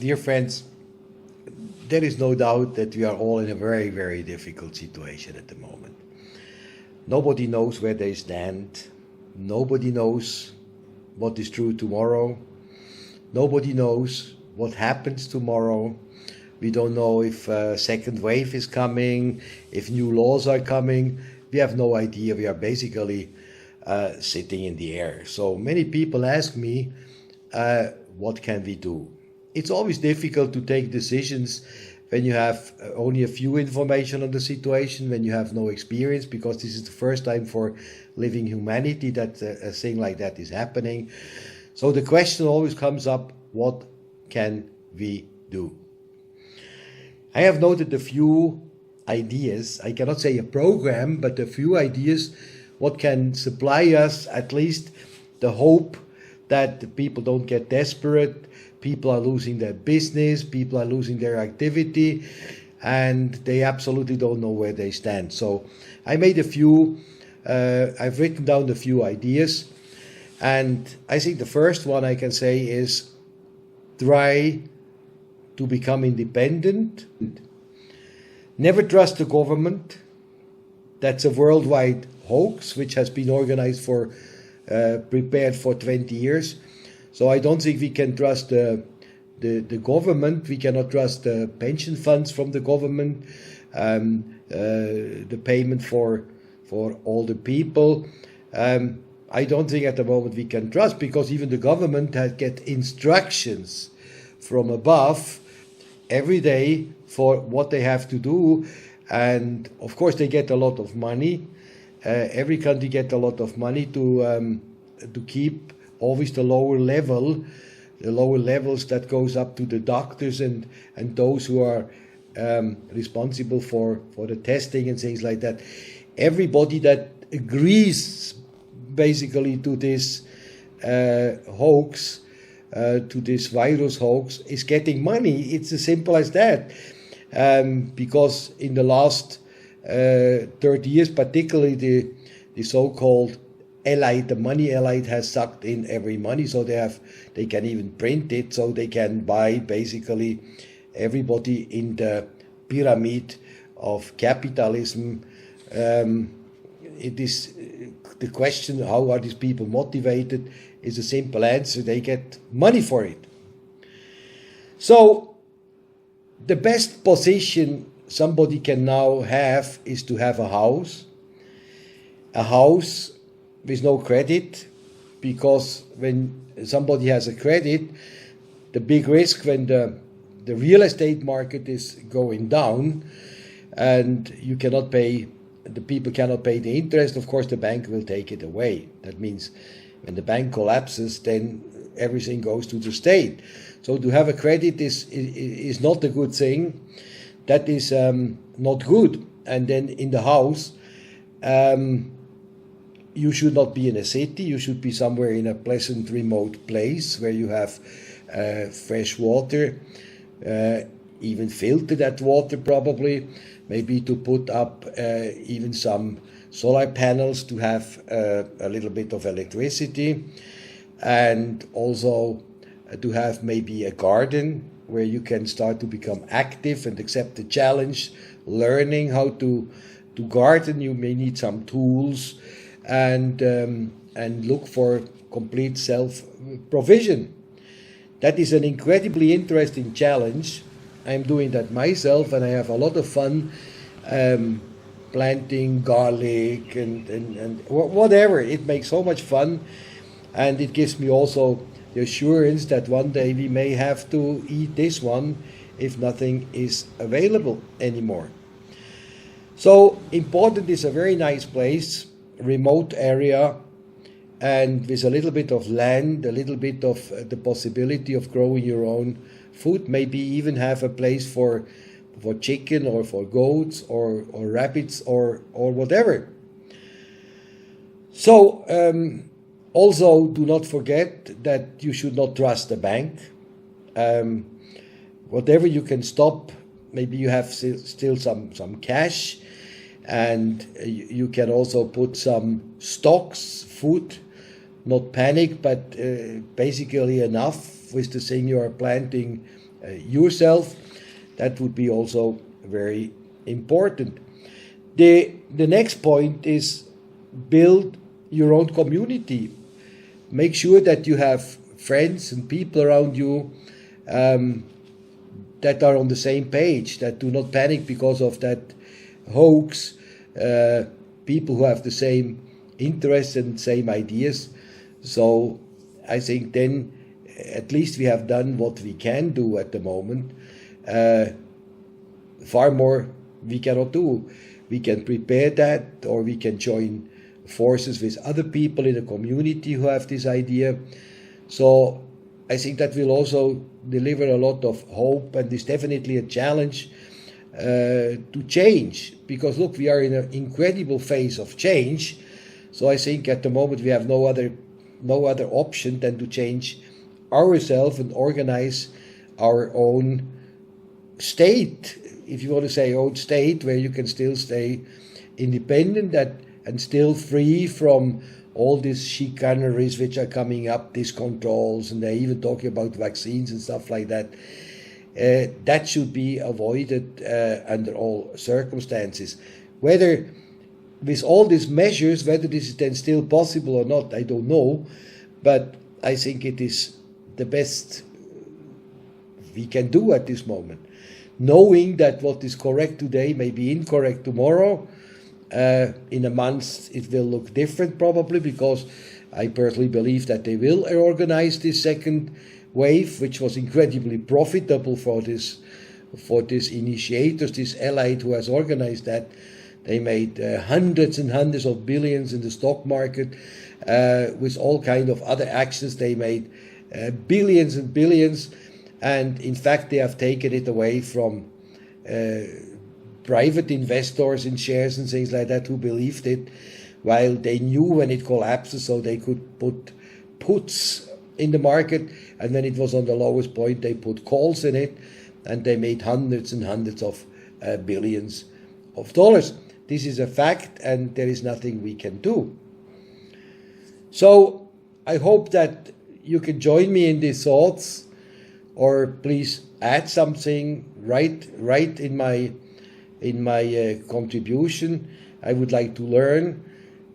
Dear friends, there is no doubt that we are all in a very, very difficult situation at the moment. Nobody knows where they stand. Nobody knows what is true tomorrow. Nobody knows what happens tomorrow. We don't know if a second wave is coming, if new laws are coming. We have no idea. We are basically sitting in the air. So many people ask me, what can we do? It's always difficult to take decisions when you have only a few information on the situation, when you have no experience, because this is the first time for living humanity that a thing like that is happening. So the question always comes up, what can we do? I have noted a few ideas. I cannot say a program, but a few ideas what can supply us at least the hope that the people don't get desperate, people are losing their business, people are losing their activity, and they absolutely don't know where they stand. So I made a few, I've written down a few ideas, and I think the first one I can say is try to become independent. Never trust the government. That's a worldwide hoax which has been organized prepared for 20 years. So I don't think we can trust the government. We cannot trust the pension funds from the government, the payment for all the people. I don't think at the moment we can trust, because even the government has get instructions from above every day for what they have to do. And of course they get a lot of money. Every country gets a lot of money to keep always the lower levels that goes up to the doctors and those who are responsible for the testing and things like that. Everybody that agrees basically to this hoax, to this virus hoax, is getting money. It's as simple as that. Because in the last 30 years, particularly the so-called elite, the money elite has sucked in every money, so they can even print it, so they can buy basically everybody in the pyramid of capitalism. It is the question, how are these people motivated, is a simple answer: they get money for it. So the best position somebody can now have is to have a house with no credit, because when somebody has a credit, the big risk when the real estate market is going down and you cannot pay, the people cannot pay the interest, of course the bank will take it away. That means when the bank collapses, then everything goes to the state. So to have a credit is not a good thing. That is not good. And then in the house, you should not be in a city. You should be somewhere in a pleasant, remote place where you have fresh water, even filter that water probably, maybe to put up even some solar panels to have a little bit of electricity, and also to have maybe a garden where you can start to become active and accept the challenge, learning how to garden. You may need some tools, and look for complete self-provision. That is an incredibly interesting challenge. I'm doing that myself, and I have a lot of fun planting garlic and whatever. It makes so much fun, and it gives me also the assurance that one day we may have to eat this one if nothing is available anymore. So important is a very nice place, remote area, and with a little bit of land, a little bit of the possibility of growing your own food, maybe even have a place for chicken or for goats or rabbits or whatever. So also do not forget that you should not trust the bank. Whatever you can stop, maybe you have still some cash, and you can also put some stocks, food, not panic, but basically enough with the thing you are planting yourself. That would be also very important. The next point is build your own community. Make sure that you have friends and people around you that are on the same page, that do not panic because of that hoax, people who have the same interests and same ideas. So I think then at least we have done what we can do at the moment. Far more we cannot do. We can prepare that, or we can join forces with other people in the community who have this idea. So I think that will also deliver a lot of hope, and is definitely a challenge to change, because look, we are in an incredible phase of change. So I think at the moment we have no other option than to change ourselves and organize our own state, if you want to say own state, where you can still stay independent and still free from all these chicaneries which are coming up, these controls, and they're even talking about vaccines and stuff like that. That should be avoided under all circumstances. Whether with all these measures, whether this is then still possible or not, I don't know. But I think it is the best we can do at this moment. Knowing that what is correct today may be incorrect tomorrow. In a month it will look different probably, because I personally believe that they will organize this second wave, which was incredibly profitable for this initiators, this allied who has organized that. They made hundreds and hundreds of billions in the stock market. With all kind of other actions, they made billions and billions. And in fact, they have taken it away from private investors in shares and things like that who believed it, while they knew when it collapses, so they could put puts in the market, and when it was on the lowest point, they put calls in it, and they made hundreds and hundreds of billions of dollars. This is a fact, and there is nothing we can do. So I hope that you can join me in these thoughts, or please add something, write in my contribution. I would like to learn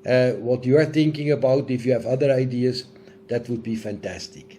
what you are thinking about. If you have other ideas, that would be fantastic.